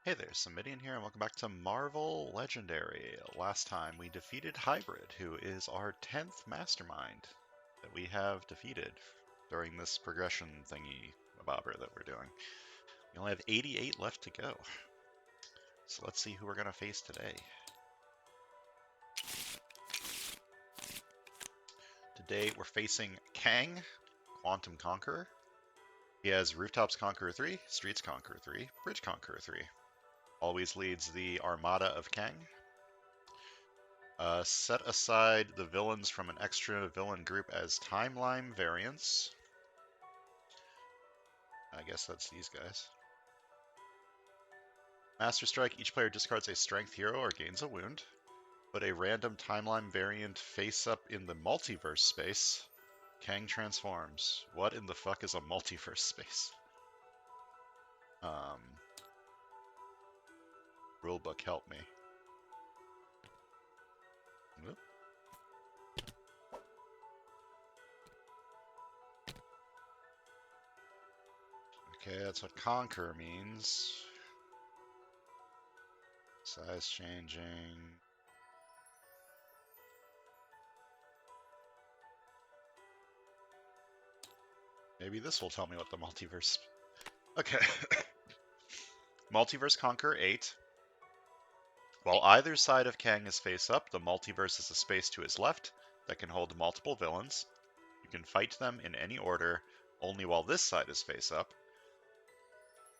Hey there, Samitian here, and welcome back to Marvel Legendary. Last time we defeated Hybrid, who is our 10th mastermind that we have defeated during this progression thingy bobber that we're doing. We only have 88 left to go. So let's see who we're going to face today. Today we're facing Kang, Quantum Conqueror. He has Rooftops Conqueror 3, Streets Conqueror 3, Bridge Conqueror 3. Always leads the Armada of Kang. Set aside the villains from an extra villain group as timeline variants. I guess that's these guys. Master Strike, each player discards a strength hero or gains a wound. Put a random timeline variant face up in the multiverse space. Kang transforms. What in the fuck is a multiverse space? Rulebook, help me. Oop. Okay, that's what conquer means. Size changing. Maybe this will tell me what the multiverse... Okay. Multiverse Conquer 8. While either side of Kang is face up, the multiverse is a space to his left that can hold multiple villains. You can fight them in any order, only while this side is face up.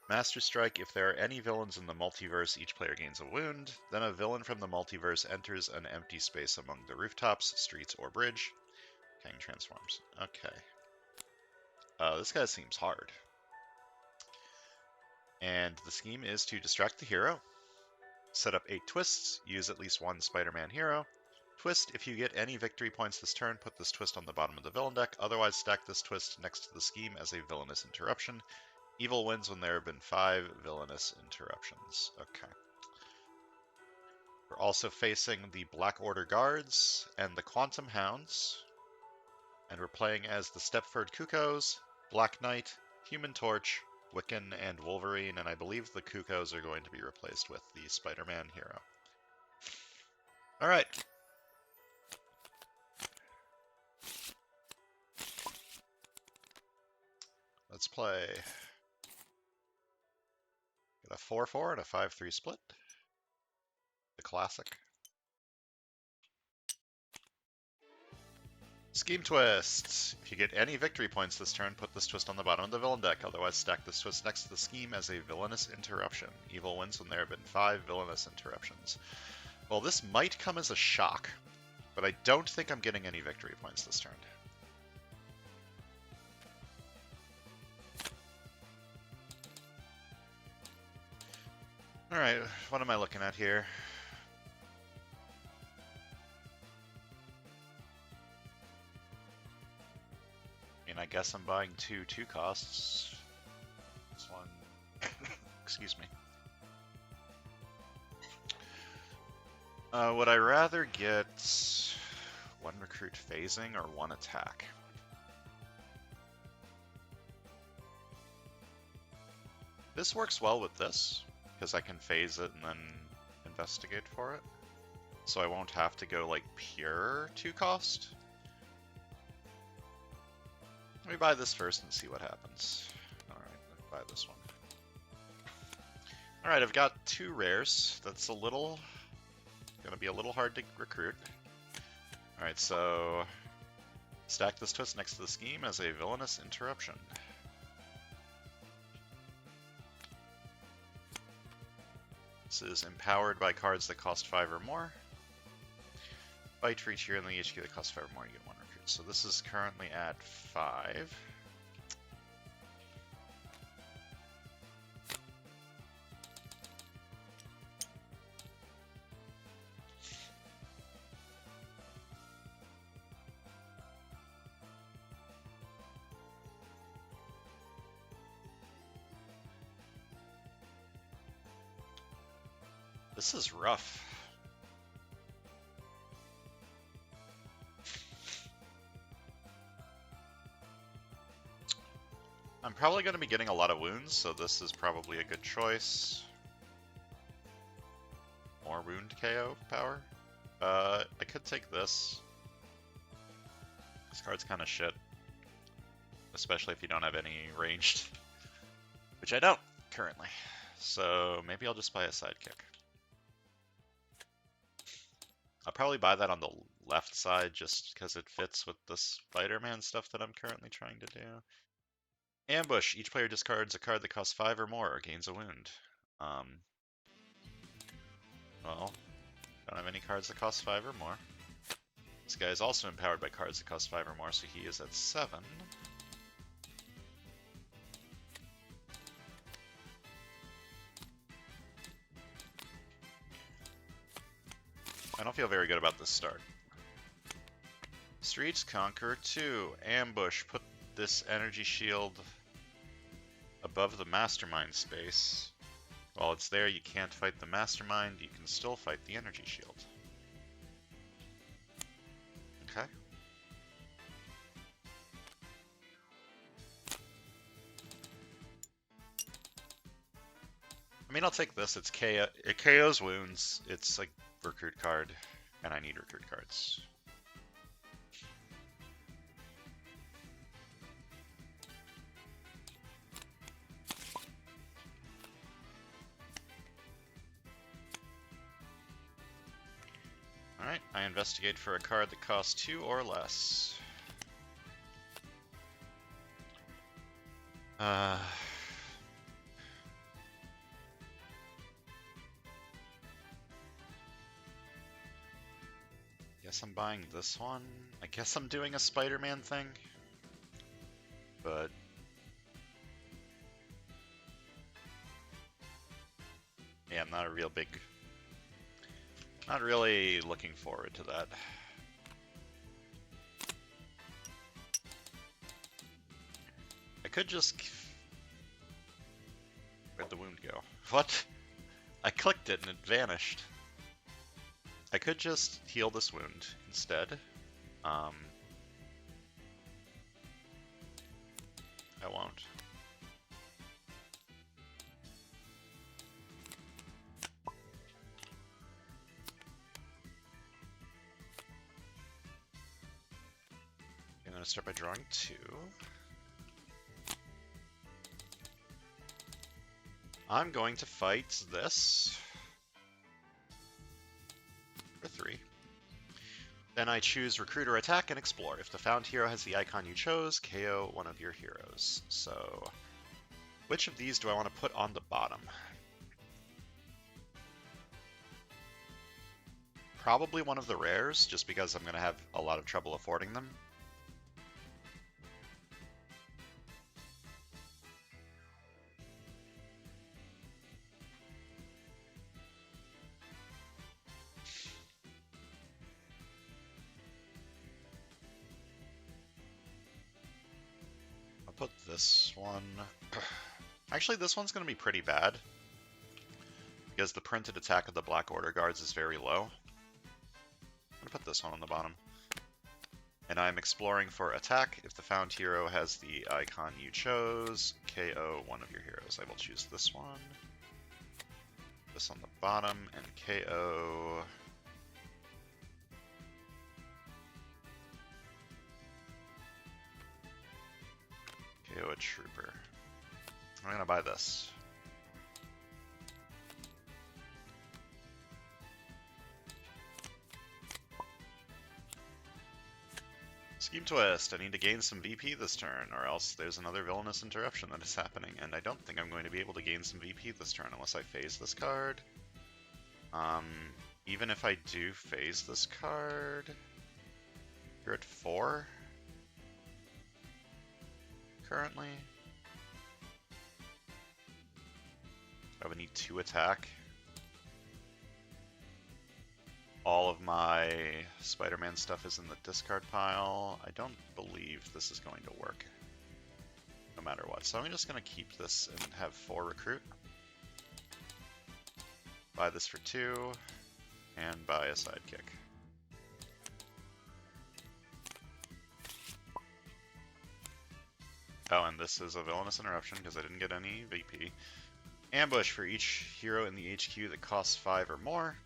Master Strike, if there are any villains in the multiverse, each player gains a wound. Then a villain from the multiverse enters an empty space among the rooftops, streets, or bridge. Kang transforms. Okay. This guy seems hard. And the scheme is to distract the hero, set up 8 twists, use at least one Spider-Man hero. Twist, if you get any victory points this turn, put this twist on the bottom of the villain deck, otherwise stack this twist next to the scheme as a villainous interruption. Evil wins when there have been 5 villainous interruptions. Okay. We're also facing the Black Order Guards and the Quantum Hounds. And we're playing as the Stepford Cuckoos, Black Knight, Human Torch, Wiccan, and Wolverine, and I believe the Cuckoos are going to be replaced with the Spider-Man hero. Alright. Let's play. Got a 4-4 and a 5-3 split. The classic. Scheme Twist. If you get any victory points this turn, put this twist on the bottom of the villain deck. Otherwise, stack this twist next to the scheme as a villainous interruption. Evil wins when there have been 5 villainous interruptions. Well, this might come as a shock, but I don't think I'm getting any victory points this turn. Alright, what am I looking at here? I guess I'm buying 2 costs. This one, excuse me. Would I rather get 1 recruit phasing or 1 attack? This works well with this, because I can phase it and then investigate for it. So I won't have to go like pure 2 cost. Let me buy this first and see what happens. Alright, let me buy this one. Alright, I've got 2 rares. That's gonna be a little hard to recruit. Alright, so stack this twist next to the scheme as a villainous interruption. This is empowered by cards that cost 5 or more. Fight for each hero in the HQ that costs 5 or more, you get 1 recruit. So this is currently at 5. This is rough. I'm probably going to be getting a lot of wounds, so this is probably a good choice. more wound KO power. I could take this. This card's kind of shit. Especially if you don't have any ranged. Which I don't, currently. So maybe I'll just buy a sidekick. I'll probably buy that on the left side just because it fits with the Spider-Man stuff that I'm currently trying to do. Ambush. Each player discards a card that costs 5 or more or gains a wound. Well, don't have any cards that cost 5 or more. This guy is also empowered by cards that cost 5 or more, so he is at 7. I don't feel very good about this start. Streets Conqueror 2. Ambush. Put this energy shield above the mastermind space. While it's there, you can't fight the mastermind. You can still fight the energy shield. Okay. I mean, I'll take this. It's KO. It KOs wounds. It's like recruit card, and I need recruit cards. Alright, I investigate for a card that costs 2 or less. Guess I'm buying this one. I guess I'm doing a Spider-Man thing. But yeah, I'm not really looking forward to that. I could just... Where'd the wound go? What? I clicked it and it vanished. I could just heal this wound instead. I won't. I'm going to start by drawing 2. I'm going to fight this for 3. Then I choose Recruit or Attack and Explore. If the found hero has the icon you chose, KO one of your heroes. So, which of these do I want to put on the bottom? Probably one of the rares, just because I'm going to have a lot of trouble affording them. Put this one. Actually, this one's going to be pretty bad because the printed attack of the Black Order guards is very low. I'm going to put this one on the bottom. And I'm exploring for attack. If the found hero has the icon you chose, KO one of your heroes. I will choose this one. This on the bottom and KO. KO a trooper. I'm gonna buy this. Scheme twist. I need to gain some VP this turn, or else there's another villainous interruption that is happening, and I don't think I'm going to be able to gain some VP this turn unless I phase this card. Even if I do phase this card, you're at 4 currently. I would need 2 attack. All of my Spider-Man stuff is in the discard pile. I don't believe this is going to work, no matter what. So I'm just going to keep this and have 4 recruit. Buy this for 2, and buy a sidekick. Oh, and this is a villainous interruption because I didn't get any VP. Ambush for each hero in the HQ that costs 5 or more.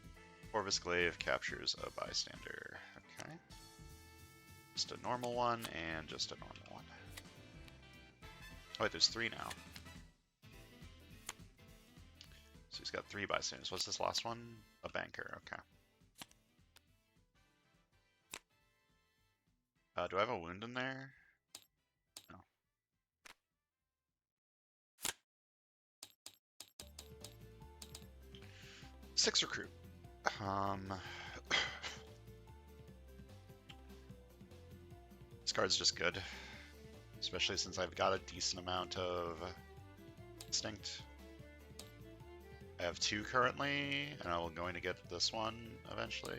Corvus Glaive captures a bystander. Okay. Just a normal one and just a normal one. Oh wait, there's 3 now. So he's got 3 bystanders. What's this last one? A banker, okay. Do I have a wound in there? No. Six recruit. This card's just good. Especially since I've got a decent amount of instinct. I have 2 currently, and I'm going to get this one eventually.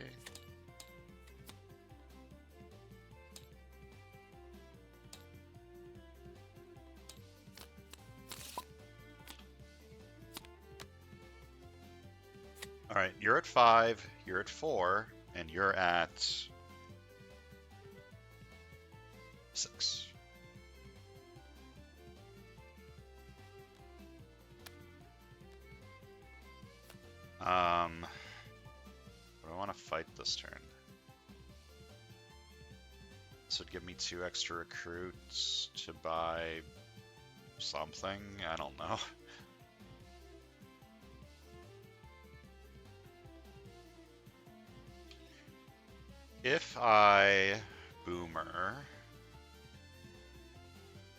Alright, you're at 5, you're at 4, and you're at 6. But I want to fight this turn. This would give me 2 extra recruits to buy something. I don't know. If I boomer,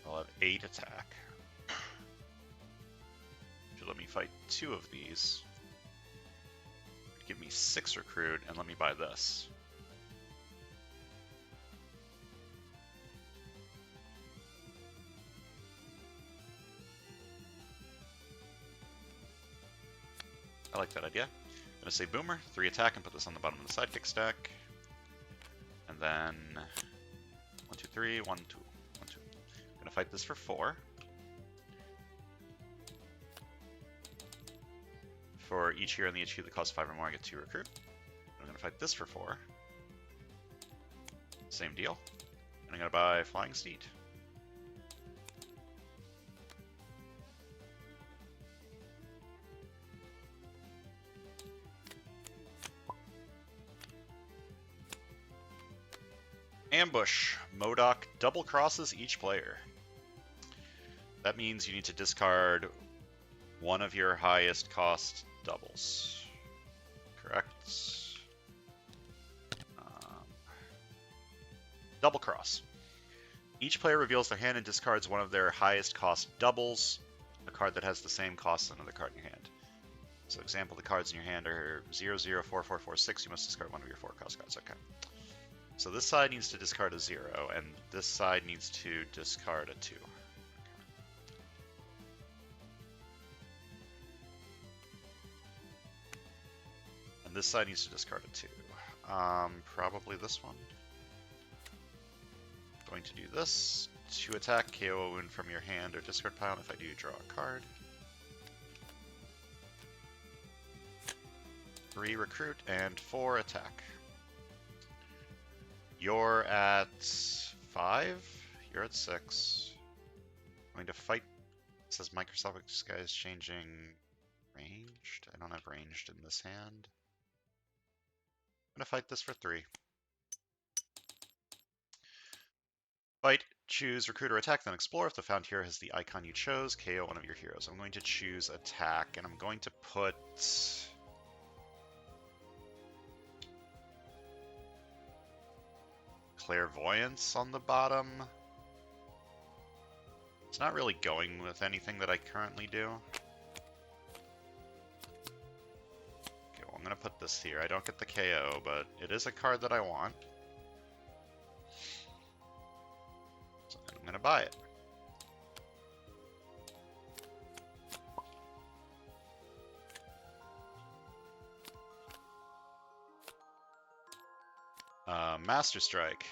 I'll have 8 attack. Should let me fight 2 of these. Give me 6 recruit, and let me buy this. I like that idea. I'm gonna say boomer, 3 attack, and put this on the bottom of the sidekick stack. And then 1, 2, 3, 1, 2, 1, 2. I'm gonna fight this for 4. For each hero in the HQ that costs 5 or more, I get 2 recruit. I'm gonna fight this for 4. Same deal. And I'm gonna buy Flying Steed. Ambush. MODOK double crosses each player. That means you need to discard one of your highest cost doubles. Correct? Double cross. Each player reveals their hand and discards one of their highest cost doubles, a card that has the same cost as another card in your hand. So example, the cards in your hand are 0, 0, 4, 4, 4, 6. You must discard one of your 4 cost cards. Okay. So this side needs to discard a 0, and this side needs to discard a 2. Okay. And this side needs to discard a 2. Probably this one. Going to do this. 2 attack, KO a wound from your hand or discard pile, and if I do, draw a card. 3 recruit, and 4 attack. You're at 5, you're at 6. I'm going to fight. It says Microsoft Disguise changing ranged. I don't have ranged in this hand. I'm going to fight this for 3. Fight, choose recruit or attack, then explore. If the found hero has the icon you chose, KO one of your heroes. I'm going to choose attack, and I'm going to put Clairvoyance on the bottom. It's not really going with anything that I currently do. Okay, well, I'm going to put this here. I don't get the KO, but it is a card that I want. So I'm going to buy it. Master Strike.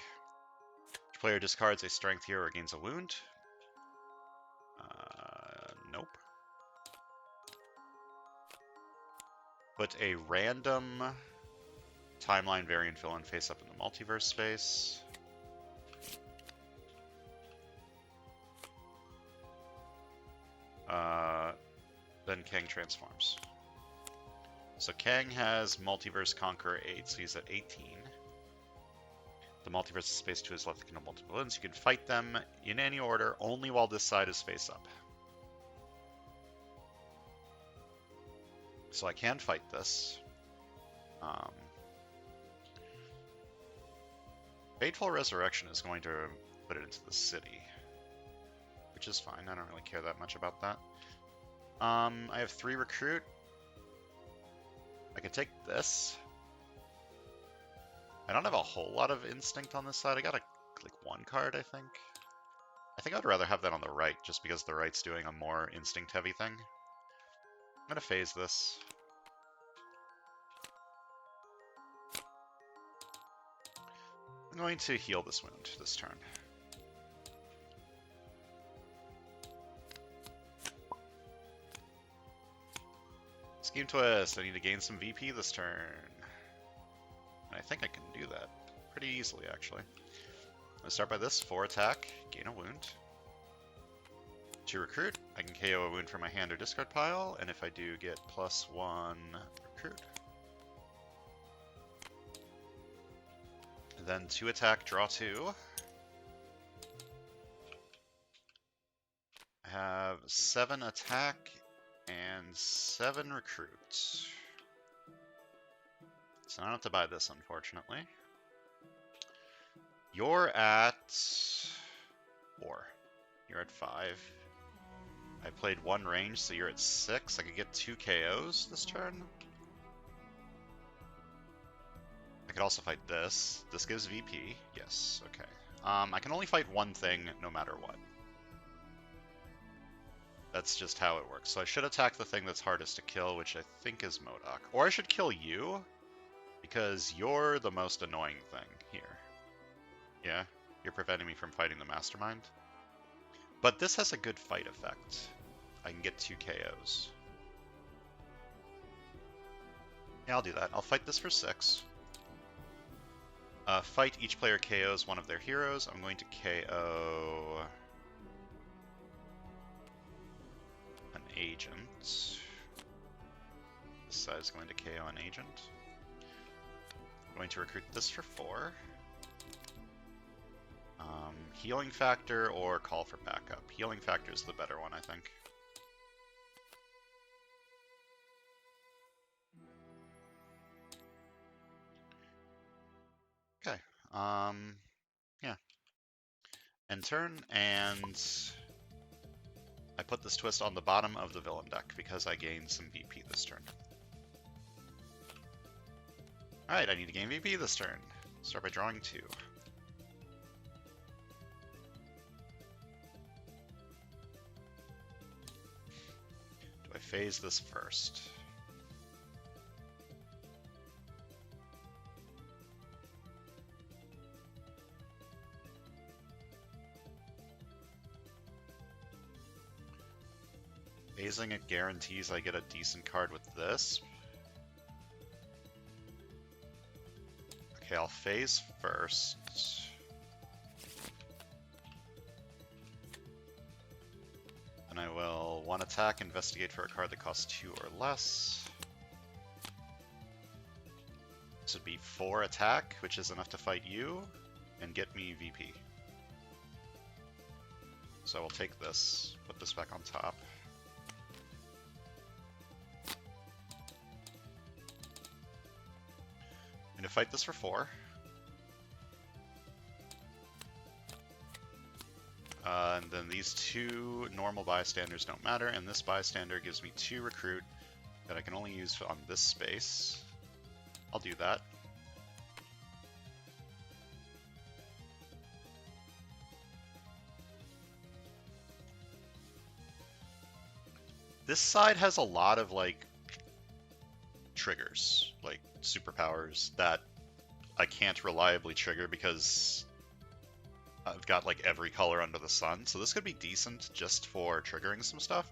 Each player discards a strength hero or gains a wound. Nope. Put a random timeline variant villain face up in the multiverse space. Then Kang transforms. So Kang has Multiverse Conqueror 8, so he's at 18. The Multiverse is space to his left can have multiple villains. You can fight them in any order, only while this side is face up. So I can fight this. Fateful Resurrection is going to put it into the city, which is fine. I don't really care that much about that. I have 3 recruit. I can take this. I don't have a whole lot of instinct on this side. I gotta click 1 card, I think. I think I'd rather have that on the right, just because the right's doing a more instinct-heavy thing. I'm gonna phase this. I'm going to heal this wound this turn. Scheme Twist, I need to gain some VP this turn. And I think I can do that pretty easily, actually. I'm going to start by this, 4 attack, gain a wound. 2 recruit, I can KO a wound from my hand or discard pile, and if I do, get +1 recruit. And then 2 attack, draw 2. I have 7 attack and 7 recruits. So I don't have to buy this, unfortunately. You're at 4. You're at 5. I played 1 range, so you're at 6. I could get 2 KOs this turn. I could also fight this. This gives VP. Yes, okay. I can only fight 1 thing no matter what. That's just how it works. So I should attack the thing that's hardest to kill, which I think is MODOK. Or I should kill you, because you're the most annoying thing here. Yeah, you're preventing me from fighting the Mastermind. But this has a good fight effect. I can get 2 KOs. Yeah, I'll do that. I'll fight this for 6. Fight, each player KOs one of their heroes. I'm going to KO an agent. This side is going to KO an agent. I'm going to recruit this for 4. Healing Factor or Call for Backup. Healing Factor is the better one, I think. Okay. Yeah. End turn, and I put this twist on the bottom of the villain deck because I gained some VP this turn. Alright, I need to gain VP this turn. Start by drawing 2. Do I phase this first? Phasing it guarantees I get a decent card with this. Okay, I'll phase first. And I will 1 attack, investigate for a card that costs 2 or less. This would be 4 attack, which is enough to fight you, and get me VP. So I will take this, put this back on top. I'm going to fight this for 4. And then these 2 normal bystanders don't matter, and this bystander gives me 2 recruit that I can only use on this space. I'll do that. This side has a lot of, like, triggers, like superpowers that I can't reliably trigger because I've got like every color under the sun. So this could be decent just for triggering some stuff.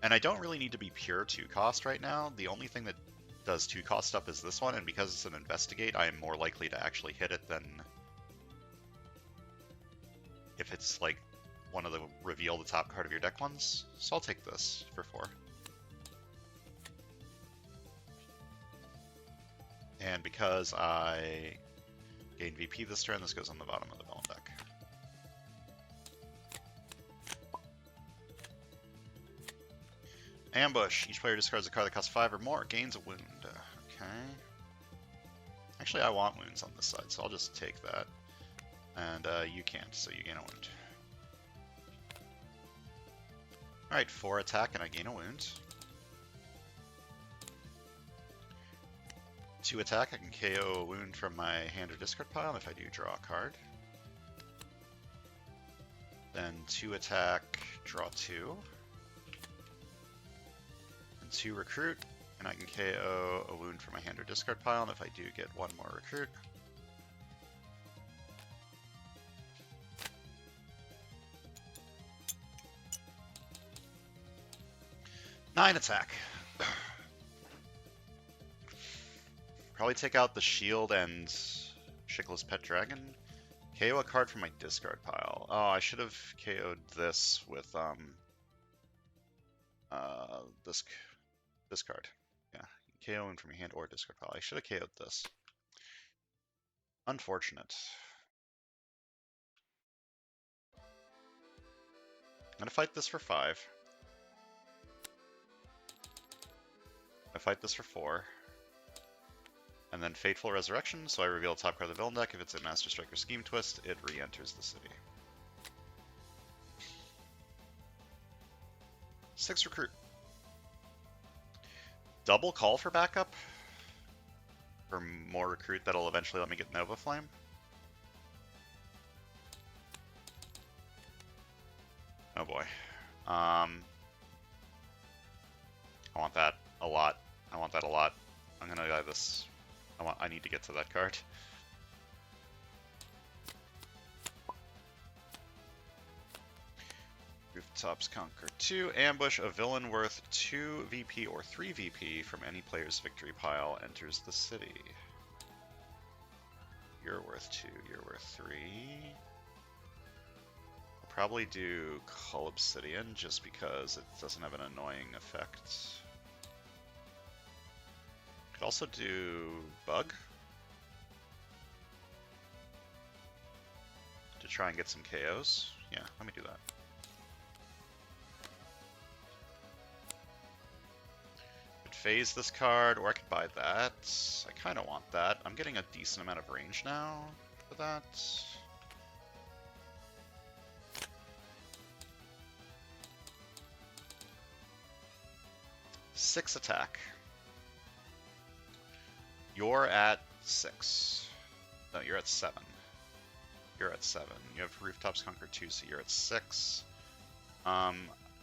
And I don't really need to be pure 2 cost right now. The only thing that does 2 cost stuff is this one, and because it's an investigate, I am more likely to actually hit it than if it's like one of the reveal the top card of your deck ones. So I'll take this for 4. And because I gain VP this turn, this goes on the bottom of the villain deck. Ambush. Each player discards a card that costs 5 or more, gains a wound. Okay. Actually, I want wounds on this side, so I'll just take that. And you can't, so you gain a wound. Alright, 4 attack and I gain a wound. 2 attack, I can KO a wound from my hand or discard pile, and if I do, draw a card. Then 2 attack, draw 2. And 2 recruit, and I can KO a wound from my hand or discard pile, and if I do, get 1 more recruit. Nine attack. Probably take out the shield and Shickless Pet Dragon. KO a card from my discard pile. Oh, I should have KO'd this with this card. Yeah, KOing from your hand or discard pile. I should have KO'd this. Unfortunate. I'm gonna fight this for 5. I fight this for 4. And then Fateful Resurrection, so I reveal top card of the villain deck. If it's a Master Striker Scheme Twist, it re-enters the city. 6 recruit. Double call for backup? For more recruit that'll eventually let me get Nova Flame? Oh boy. I want that a lot. I want that a lot. I'm gonna buy this. I need to get to that card. Rooftops Conquer 2. Ambush. A villain worth 2 VP or 3 VP from any player's victory pile enters the city. You're worth 2. You're worth 3. I'll probably do Cull Obsidian just because it doesn't have an annoying effect. Could also do Bug to try and get some KOs. Yeah, let me do that. Could phase this card, or I could buy that. I kind of want that. I'm getting a decent amount of range now for that. Six attack. You're at 6. No, you're at 7. You're at 7. You have Rooftops Conquer 2, so you're at 6. I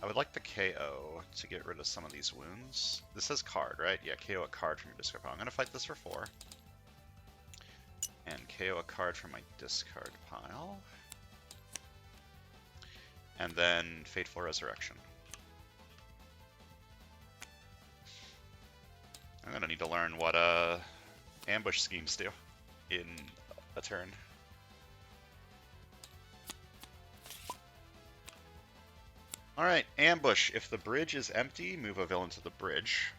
would like the KO to get rid of some of these wounds. This says card, right? Yeah, KO a card from your discard pile. I'm going to fight this for 4. And KO a card from my discard pile. And then Fateful Resurrection. I'm going to need to learn what ambush schemes do in a turn. Alright, ambush. If the bridge is empty, move a villain to the bridge.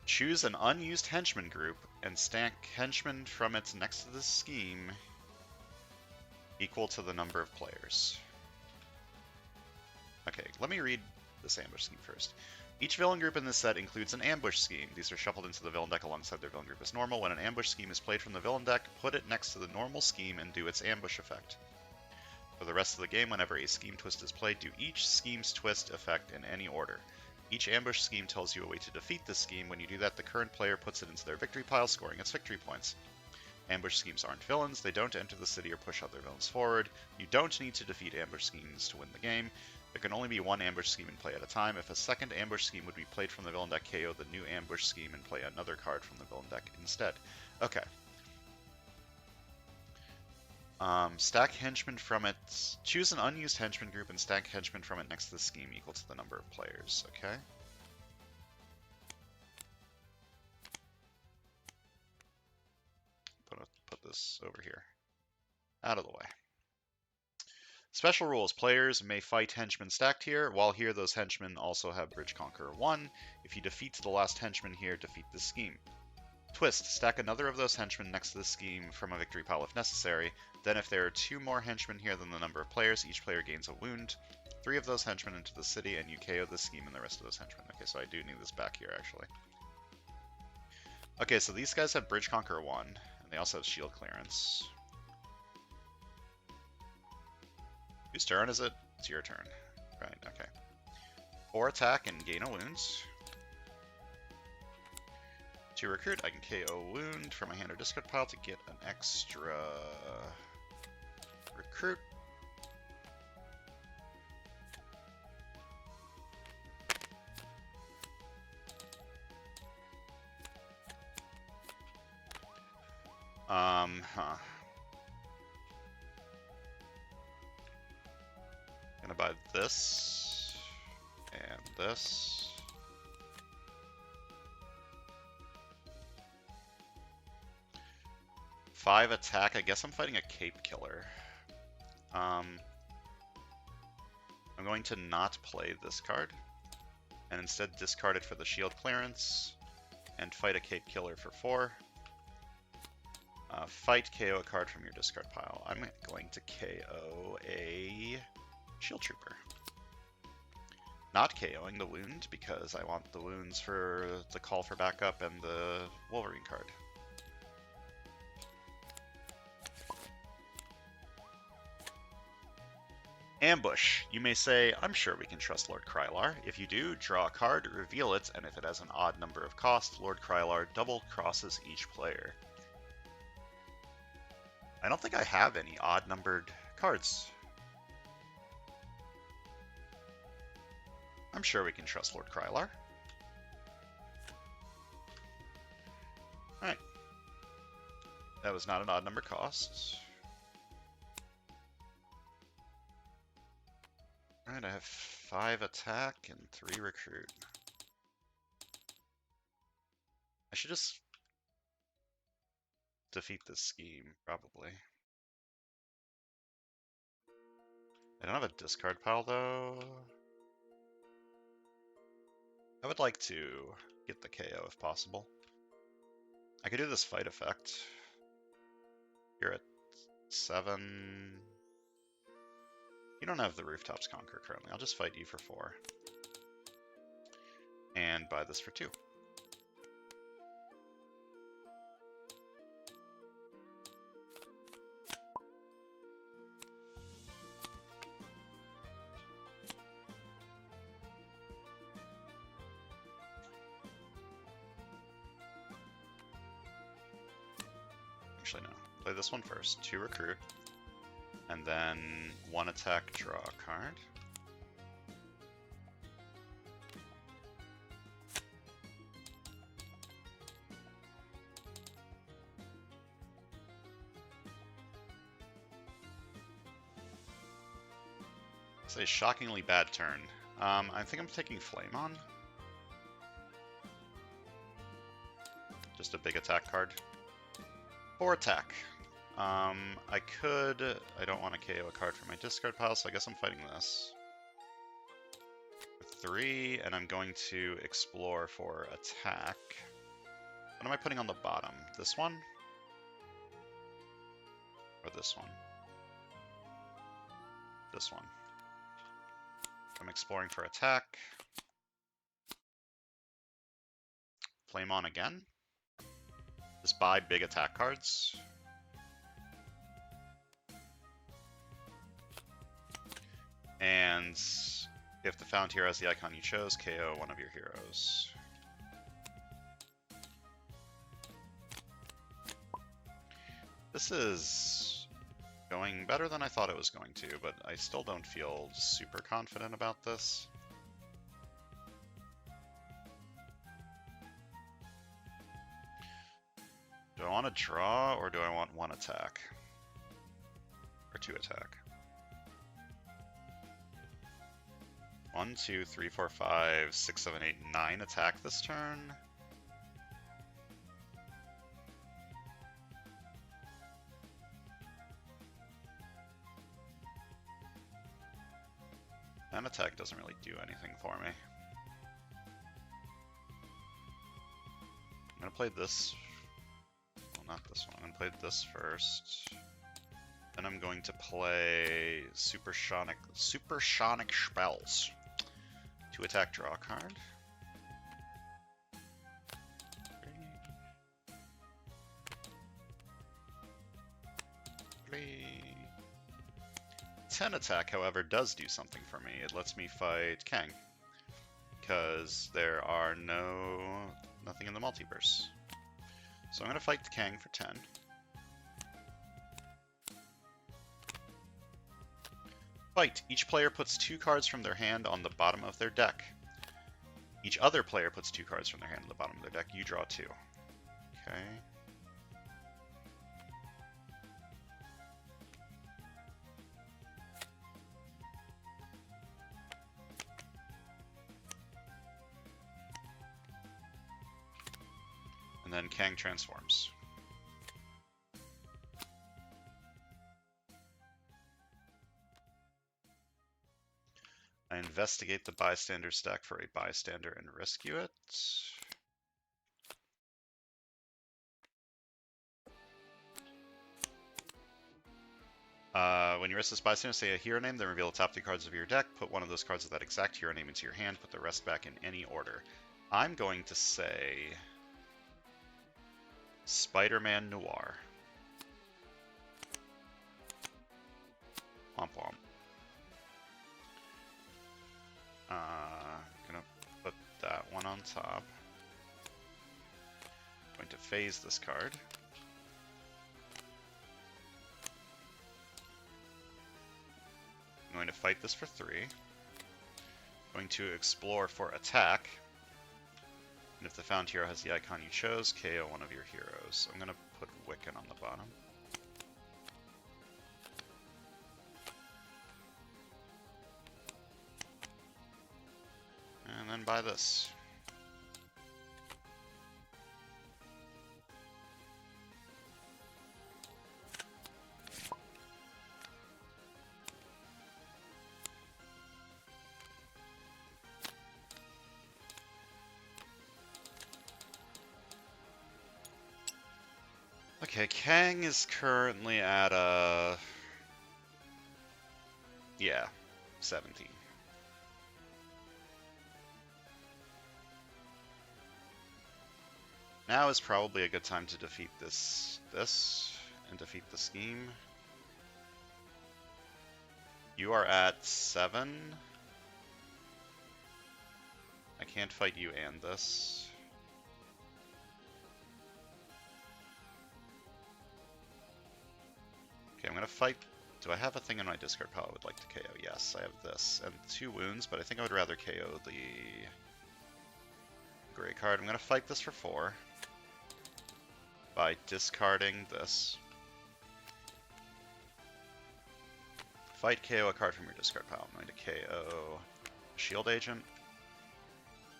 Choose an unused henchman group and stack henchmen from it next to the scheme equal to the number of players. Okay, let me read this ambush scheme first. Each villain group in this set includes an ambush scheme. These are shuffled into the villain deck alongside their villain group as normal. When an ambush scheme is played from the villain deck, put it next to the normal scheme and do its ambush effect. For the rest of the game, whenever a scheme twist is played, do each scheme's twist effect in any order. Each ambush scheme tells you a way to defeat this scheme. When you do that, the current player puts it into their victory pile, scoring its victory points. Ambush schemes aren't villains. They don't enter the city or push other villains forward. You don't need to defeat ambush schemes to win the game. There can only be one ambush scheme in play at a time. If a second ambush scheme would be played from the villain deck, KO the new ambush scheme and play another card from the villain deck instead. Okay. Stack henchmen from it. Choose an unused henchman group and stack henchmen from it next to the scheme equal to the number of players. Okay. Put this over here. Out of the way. Special rules. Players may fight henchmen stacked here. While here, those henchmen also have Bridge Conqueror 1. If you defeat the last henchman here, defeat this scheme. Twist. Stack another of those henchmen next to the scheme from a victory pile if necessary. Then if there are 2 more henchmen here than the number of players, each player gains a wound. 3 of those henchmen into the city, and you KO the scheme and the rest of those henchmen. Okay, so I do need this back here, actually. Okay, so these guys have Bridge Conqueror 1, and they also have shield clearance. Whose turn is it? It's your turn. Right, okay. 4 attack and gain a wound. 2 recruit, I can KO a wound from my hand or discard pile to get an extra recruit. Gonna buy this and this. Five attack. I guess I'm fighting a cape killer. I'm going to not play this card and instead discard it for the shield clearance and fight a cape killer for 4. Fight, KO a card from your discard pile. I'm going to KO a shield trooper. Not KOing the wound because I want the wounds for the call for backup and the Wolverine card. Ambush. You may say, I'm sure we can trust Lord Krylar. If you do, draw a card, reveal it, and if it has an odd number of cost, Lord Krylar double crosses each player. I don't think I have any odd numbered cards. I'm sure we can trust Lord Krylar. Alright. That was not an odd number cost. Alright, I have 5 attack and 3 recruit. I should just defeat this scheme, probably. I don't have a discard pile, though. I would like to get the KO if possible. I could do this fight effect. You're at 7. You don't have the Rooftops Conquer currently. I'll just fight you for 4. And buy this for 2. Actually, no. Play this one first. 2 recruit. And then 1 attack, draw a card. It's a shockingly bad turn. I think I'm taking Flame on. Just a big attack card. 4 attack. I don't want to KO a card from my discard pile, so I guess I'm fighting this. 3, and I'm going to explore for attack. What am I putting on the bottom? This one? Or this one? This one. I'm exploring for attack. Flame on again. Just buy big attack cards. And if the found hero has the icon you chose, KO one of your heroes. This is going better than I thought it was going to, but I still don't feel super confident about this. Do I want to draw, or do I want 1 attack? Or 2 attack? 1, 2, 3, 4, 5, 6, 7, 8, 9 attack this turn. 10 attack doesn't really do anything for me. I'm gonna play this. Well, not this one. I'm gonna play this first. Then I'm going to play Supersonic Spells. 2 attack, draw a card. 10 attack, however, does do something for me. It lets me fight Kang, because there are nothing in the multiverse. So I'm going to fight the Kang for 10. Fight. Each player puts 2 cards from their hand on the bottom of their deck. Each other player puts 2 cards from their hand on the bottom of their deck. You draw 2. Okay. And then Kang transforms. I investigate the bystander stack for a bystander and rescue it. When you rescue this bystander, say a hero name, then reveal the top 3 cards of your deck. Put one of those cards of that exact hero name into your hand. Put the rest back in any order. I'm going to say Spider-Man Noir. Womp womp. Gonna put that one on top. Going to phase this card. I'm going to fight this for 3. Going to explore for attack. And if the found hero has the icon you chose, KO one of your heroes. I'm going to put Wiccan on the bottom. And then buy this. Okay, Kang is currently at yeah, 17. Now is probably a good time to defeat this, and defeat the scheme. You are at 7. I can't fight you and this. Okay, I'm gonna fight. Do I have a thing in my discard pile I would like to KO? Yes, I have this. And 2 wounds, but I think I would rather KO the gray card. I'm gonna fight this for 4. By discarding this. Fight, KO a card from your discard pile. I'm going to KO Shield Agent.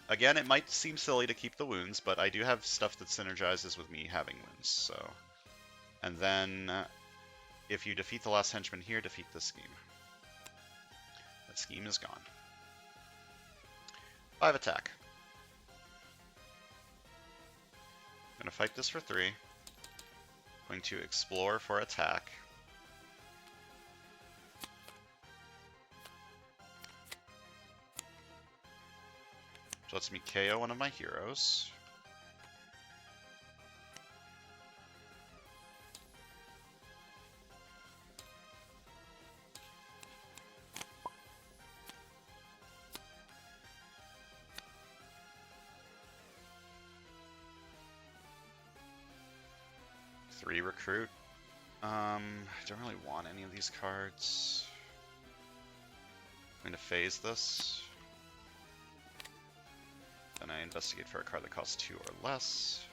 Again, it might seem silly to keep the wounds, but I do have stuff that synergizes with me having wounds, so... And then, if you defeat the last henchman here, defeat the scheme. That scheme is gone. 5 attack. I'm going to fight this for 3. Going to explore for attack. Which lets me KO one of my heroes. Recruit. I don't really want any of these cards. I'm going to phase this. Then I investigate for a card that costs 2 or less.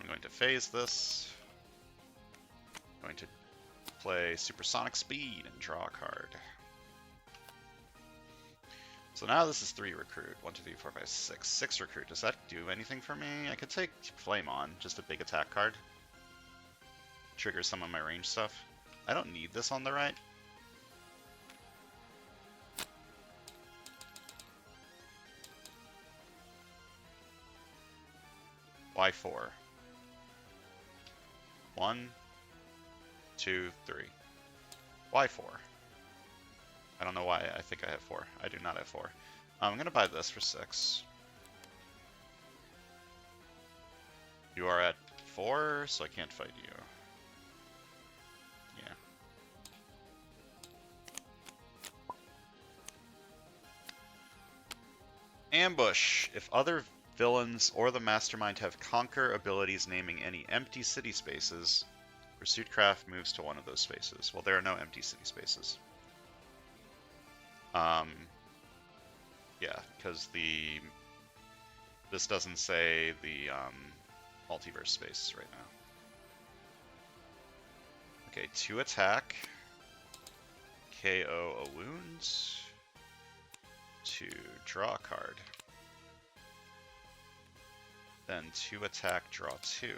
I'm going to phase this. I'm going to play Supersonic Speed and draw a card. So now this is 3 recruit. 1, 2, 3, 4, 5, 6. 6 recruit. Does that do anything for me? I could take Flame On, just a big attack card. Trigger some of my range stuff. I don't need this on the right. Why 4? 1, 2, 3. Why 4? I don't know why I think I have 4. I do not have 4. I'm going to buy this for 6. You are at 4, so I can't fight you. Yeah. Ambush. If other villains or the mastermind have conquer abilities naming any empty city spaces, Pursuit Craft moves to one of those spaces. Well, there are no empty city spaces. Yeah, because this doesn't say the multiverse space right now. Okay, 2 attack, KO a wound, 2 draw a card, then 2 attack, draw 2.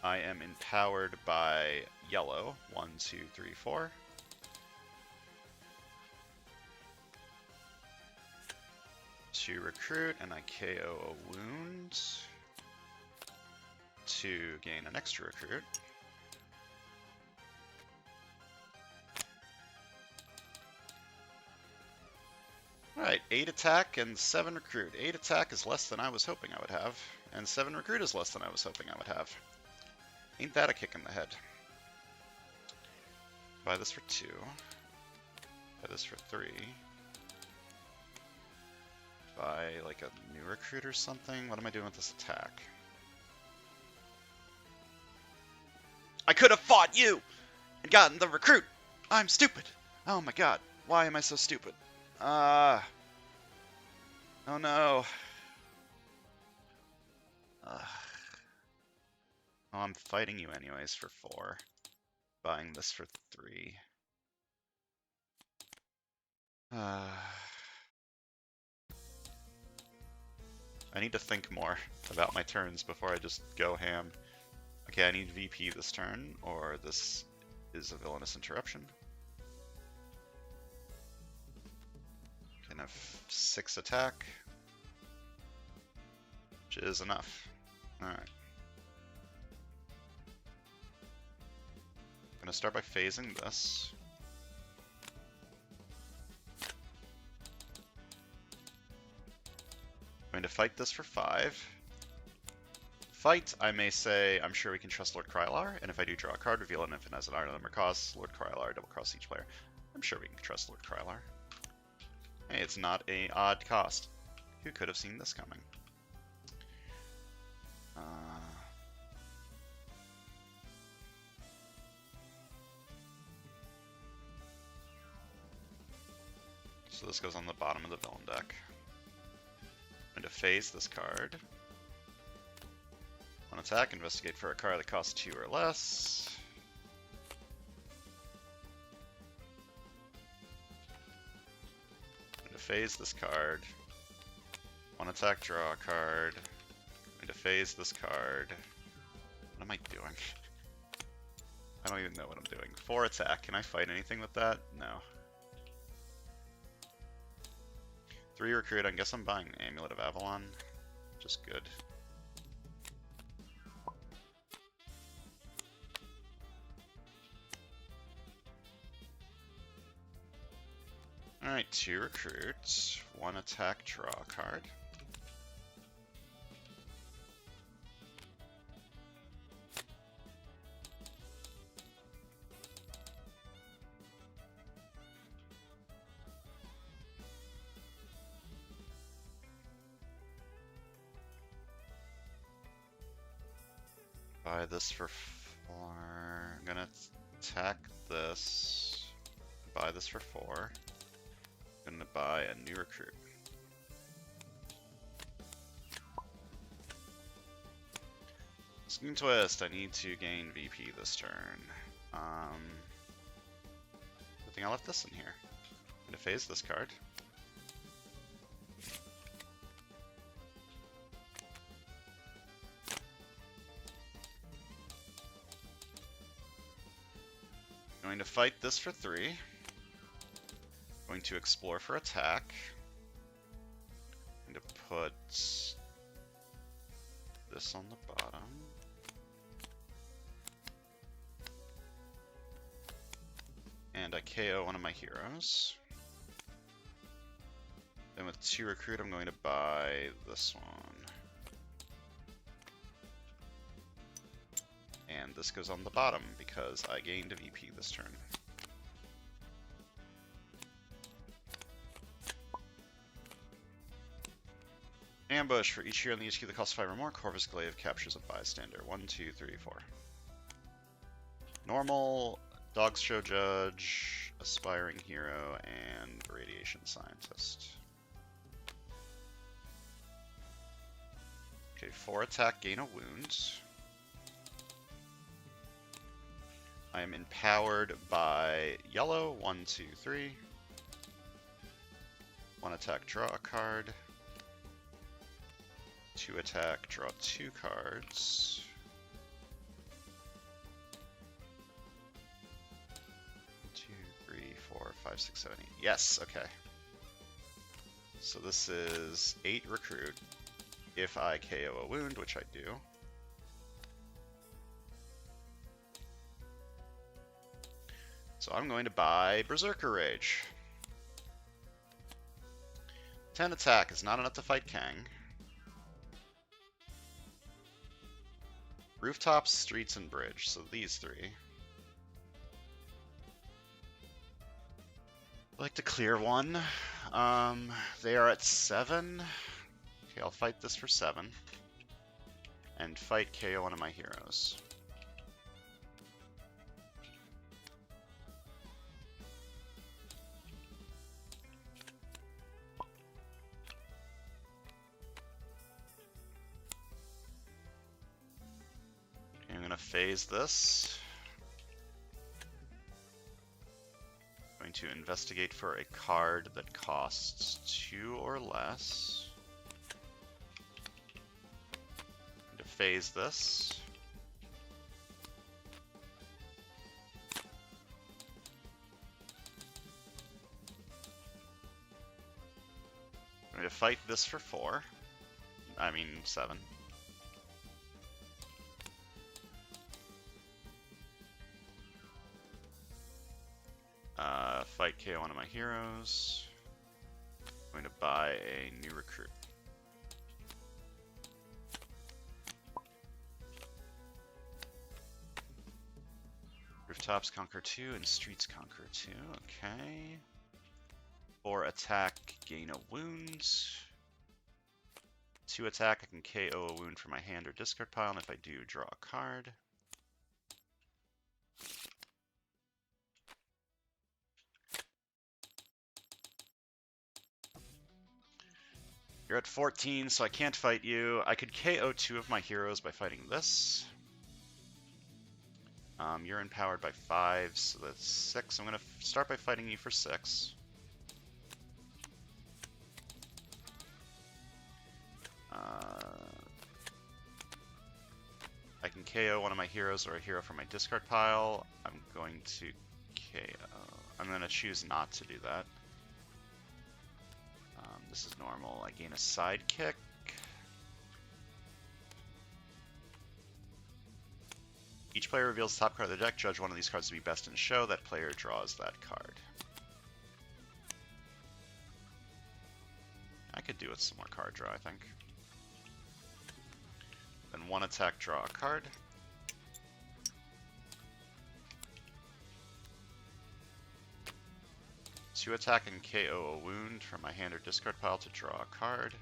I am empowered by yellow, 1, 2, 3, 4. To recruit, and I KO a wound to gain an extra recruit. Alright, 8 attack and 7 recruit. 8 attack is less than I was hoping I would have, and 7 recruit is less than I was hoping I would have. Ain't that a kick in the head? Buy this for 2. Buy this for 3. Buy like a new recruit or something? What am I doing with this attack? I could have fought you and gotten the recruit! I'm stupid! Oh my god, why am I so stupid? Oh no. Oh, I'm fighting you anyways for 4. Buying this for 3. I need to think more about my turns before I just go ham. Okay, I need VP this turn, or this is a villainous interruption. Can have 6 attack, which is enough. Alright. I'm gonna start by phasing this. I'm going to fight this for 5. Fight, I may say, I'm sure we can trust Lord Krylar, and if I do draw a card, reveal an infant as an item number cost, Lord Krylar double cross each player. I'm sure we can trust Lord Krylar. Hey, it's not a odd cost. Who could have seen this coming? So this goes on the bottom of the villain deck. I'm going to phase this card. On attack, investigate for a card that costs 2 or less. I'm going to phase this card. On attack, draw a card. I'm going to phase this card. What am I doing? I don't even know what I'm doing. 4 attack. Can I fight anything with that? No. 3 recruit. I guess I'm buying Amulet of Avalon. Just good. Alright, 2 recruits, 1 attack, draw a card. Buy this for 4. I'm gonna attack this. Buy this for 4. I'm gonna buy a new recruit. Skin Twist, I need to gain VP this turn. Good thing I left this in here. I'm going to phase this card. Going to fight this for 3. Going to explore for attack. Going to put this on the bottom. And I KO one of my heroes. Then with 2 recruit, I'm going to buy this one. And this goes on the bottom because I gained a VP this turn. Ambush. For each hero in the HQ that costs 5 or more, Corvus Glaive captures a bystander. 1, 2, 3, 4. Normal, Dog's Show Judge, Aspiring Hero, and Radiation Scientist. Okay, 4 attack, gain a wound. I am empowered by yellow. 1, 2, 3. 1 attack, draw a card. 2 attack, draw 2 cards. 2, 3, 4, 5, 6, 7, 8. Yes, okay. So this is 8 recruit. If I KO a wound, which I do. So I'm going to buy Berserker Rage. 10 attack is not enough to fight Kang. Rooftops, streets, and bridge. So these 3. I'd like to clear 1. They are at 7. Okay, I'll fight this for 7. And fight KO one of my heroes. Okay, I'm going to phase this. Going to investigate for a card that costs 2 or less. Going to phase this. Going to fight this for 4. I mean 7. Fight KO one of my heroes. I'm going to buy a new recruit. Rooftops conquer 2 and streets conquer 2. Okay. 4 attack, gain a wound. 2 attack, I can KO a wound from my hand or discard pile, and if I do, draw a card. You're at 14, so I can't fight you. I could KO 2 of my heroes by fighting this. You're empowered by 5, so that's 6. I'm going to start by fighting you for 6. I can KO one of my heroes or a hero from my discard pile. I'm going to KO. I'm going to choose not to do that. This is normal. I gain a sidekick. Each player reveals the top card of the deck. Judge one of these cards to be best in show. That player draws that card. I could do with some more card draw, I think. Then 1 attack, draw a card. Two attack and KO a wound from my hand or discard pile to draw a card.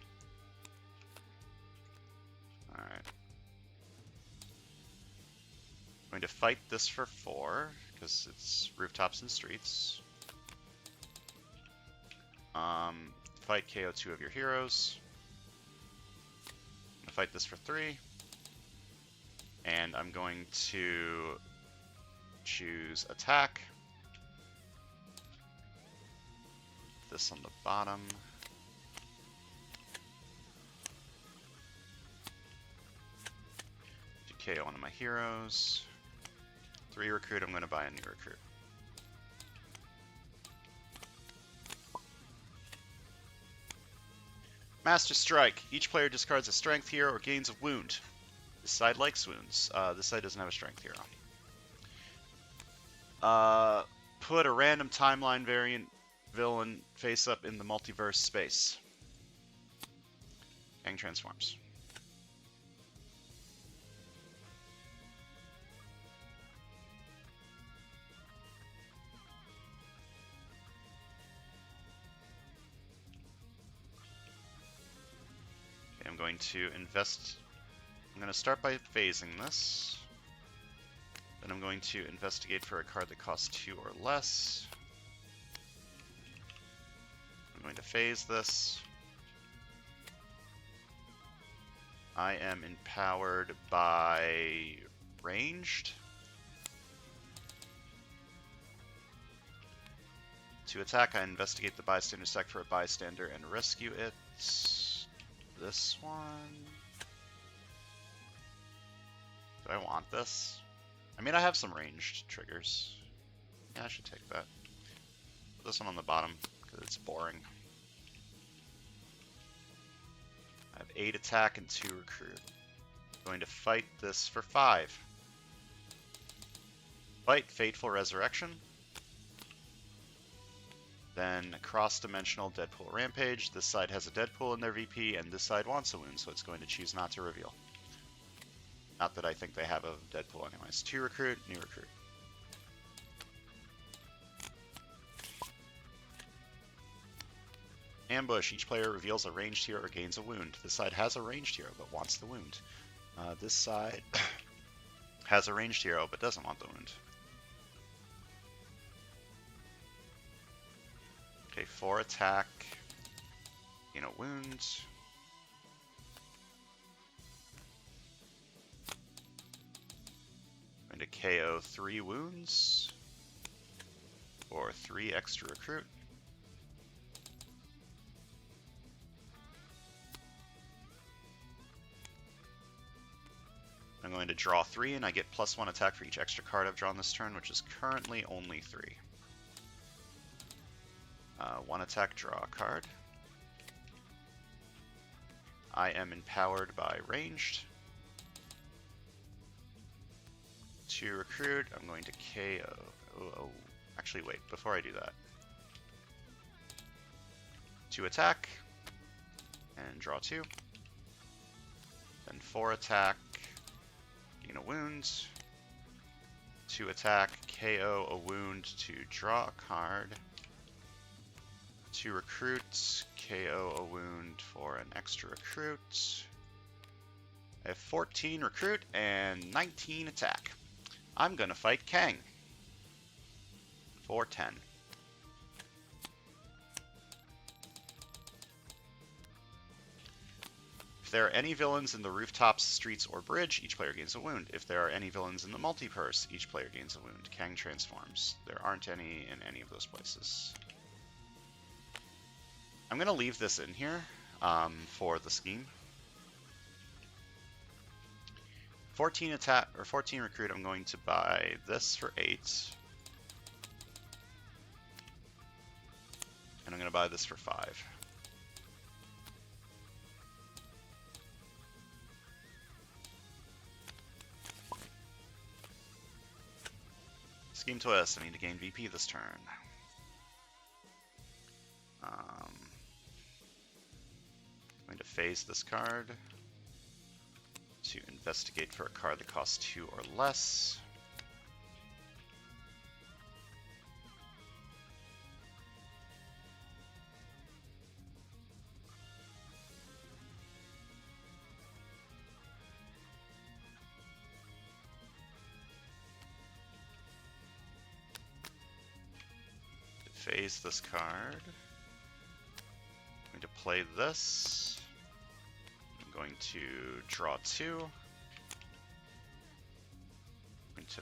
Alright. I'm going to fight this for 4, because it's rooftops and streets. Fight KO 2 of your heroes. I'm going to fight this for 3. And I'm going to choose attack. this on the bottom. Do KO one of my heroes. 3 recruit, I'm going to buy a new recruit. Master Strike. Each player discards a strength hero or gains a wound. This side likes wounds. This side doesn't have a strength hero. Put a random timeline variant villain face up in the multiverse space. Kang transforms. Okay, I'm going to invest. I'm going to start by phasing this. Then I'm going to investigate for a card that costs 2 or less. I'm going to phase this. I am empowered by ranged. To attack, I investigate the bystander's deck for a bystander and rescue it. This one. Do I want this? I mean, I have some ranged triggers. Yeah, I should take that. Put this one on the bottom, because it's boring. I have 8 attack and 2 recruit. I'm going to fight this for 5. Fight Fateful Resurrection. Then cross-dimensional Deadpool Rampage. This side has a Deadpool in their VP, and this side wants a wound, so it's going to choose not to reveal. Not that I think they have a Deadpool anyways. 2 recruit, new recruit. Ambush. Each player reveals a ranged hero or gains a wound. This side has a ranged hero but wants the wound. This side has a ranged hero but doesn't want the wound. Okay, 4 attack. You know, wounds. To KO 3 wounds or 3 extra recruit. I'm going to draw 3 and I get +1 attack for each extra card I've drawn this turn, which is currently only 3. 1 attack, draw a card. I am empowered by ranged. 2 recruit, I'm going to KO. Oh, actually, wait, before I do that. 2 attack, and draw 2. Then 4 attack, gain a wound. 2 attack, KO a wound to draw a card. 2 recruits, KO a wound for an extra recruit. I have 14 recruit and 19 attack. I'm gonna fight Kang for 10. If there are any villains in the rooftops, streets, or bridge, each player gains a wound. If there are any villains in the multiverse, each player gains a wound. Kang transforms. There aren't any in any of those places. I'm gonna leave this in here for the scheme. 14 attack or 14 recruit, I'm going to buy this for 8. And I'm going to buy this for 5. Scheme twist, I need to gain VP this turn. I'm going to phase this card to investigate for a card that costs 2 or less. Phase this card. I'm going to play this. I'm going to draw 2. I'm going to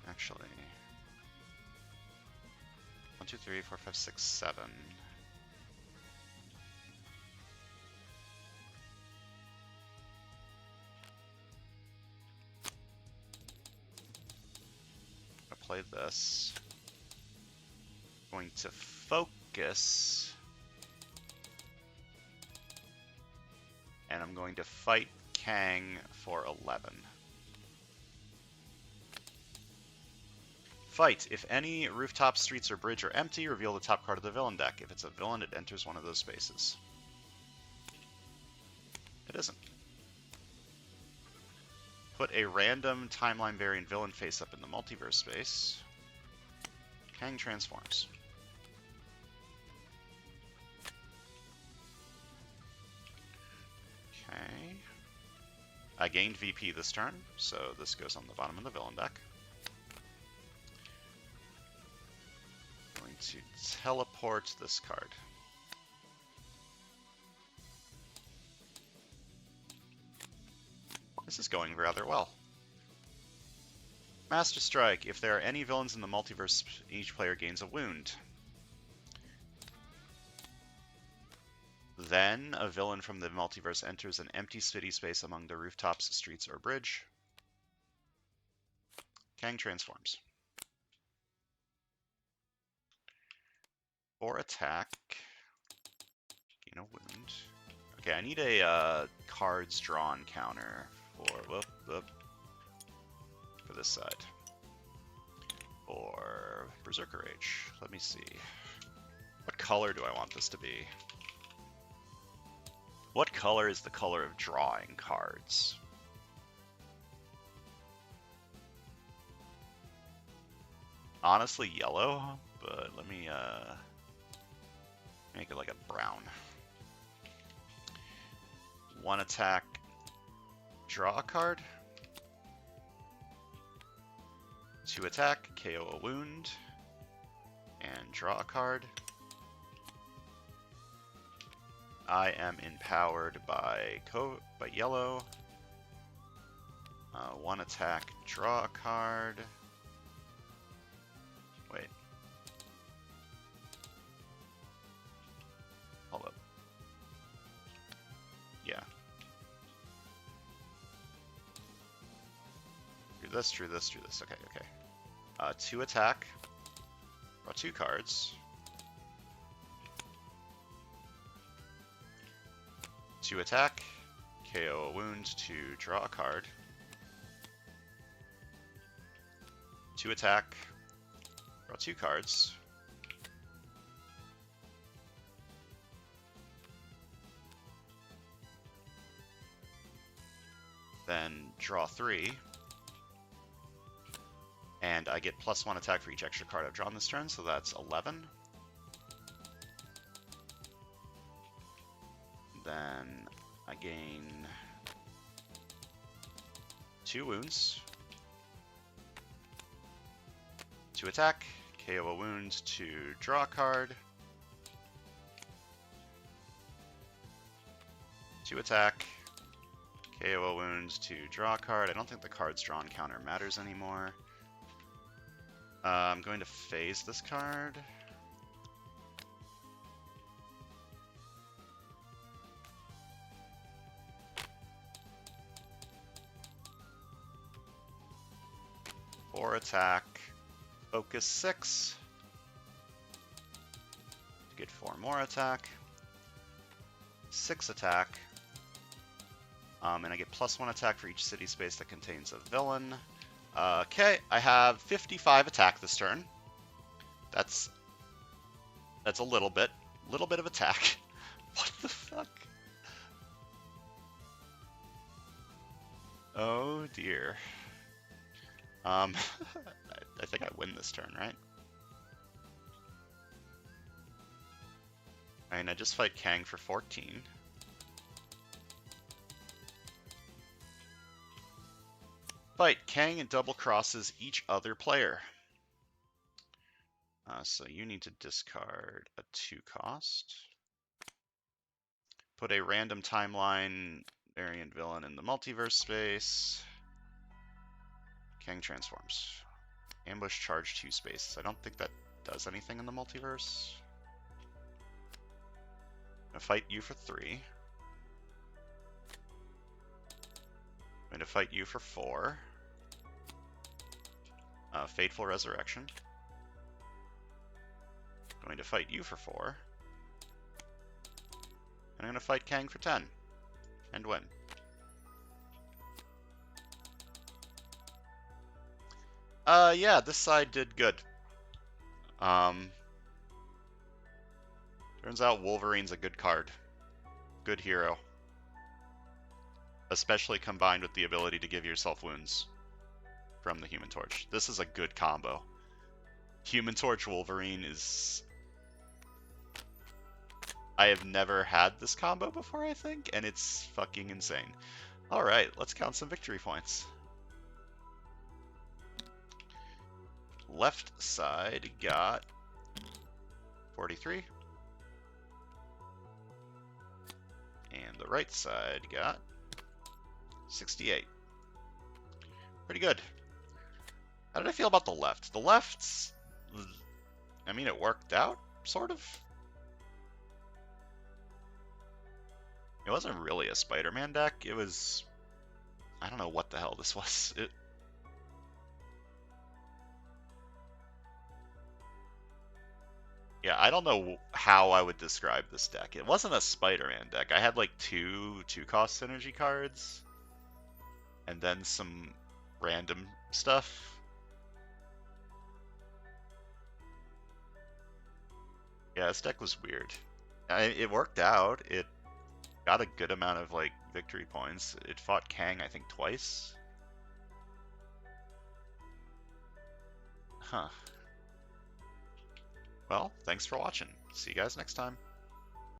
actually 1, 2, 3, 4, 5, 6, 7. I play this. Going to focus. And I'm going to fight Kang for 11. Fight. If any rooftop, streets, or bridge are empty, reveal the top card of the villain deck. If it's a villain, it enters one of those spaces. It isn't. Put a random timeline variant villain face up in the multiverse space. Kang transforms. Okay. I gained VP this turn, so this goes on the bottom of the villain deck. Going to teleport this card. This is going rather well. Master Strike. If there are any villains in the multiverse, each player gains a wound. Then, a villain from the multiverse enters an empty city space among the rooftops, streets, or bridge. Kang transforms. For attack, gain a wound. Okay, I need a cards drawn counter for this side. For Berserker Rage. Let me see. What color do I want this to be? What color is the color of drawing cards? Honestly, yellow, but let me make it like a brown. 1 attack, draw a card. 2 attack, KO a wound, and draw a card. I am empowered by yellow. 1 attack, draw a card. Wait. Hold up. Yeah. Drew this, drew this, drew this. Okay, okay. 2 attack. Draw 2 cards. 2 attack. KO a wound to draw a card. 2 attack. Draw 2 cards. Then draw 3. And I get +1 attack for each extra card I've drawn this turn, so that's 11. Then I gain 2 wounds. 2 attack, KO a wound to draw a card. 2 attack, KO a wound to draw a card. I don't think the cards drawn counter matters anymore. I'm going to phase this card. For attack, focus 6. Get 4 more attack. 6 attack. And I get +1 attack for each city space that contains a villain. Okay, I have 55 attack this turn. That's a little bit of attack. What the fuck? Oh dear. I think I win this turn, right? I mean, I just fight Kang for 14. Fight Kang and double crosses each other player. So you need to discard a 2 cost. Put a random timeline variant villain in the multiverse space. Kang transforms. Ambush charge 2 spaces. I don't think that does anything in the multiverse. I'm gonna fight you for 3. I'm gonna fight you for 4. Fateful Resurrection. Going to fight you for 4. And I'm gonna fight Kang for 10. And win. Yeah, this side did good. Turns out Wolverine's a good card. Good hero. Especially combined with the ability to give yourself wounds from the Human Torch. This is a good combo. Human Torch Wolverine is... I have never had this combo before, I think, and it's fucking insane. Alright, let's count some victory points. Left side got 43. And the right side got 68. Pretty good. How did I feel about the left? The left's... I mean, it worked out, sort of. It wasn't really a Spider-Man deck. It was... I don't know what the hell this was. Yeah, I don't know how I would describe this deck. It wasn't a Spider-Man deck. I had like two cost synergy cards, and then some random stuff. Yeah, this deck was weird. It worked out. It got a good amount of like victory points. It fought Kang, I think, twice. Huh. Well, thanks for watching. See you guys next time.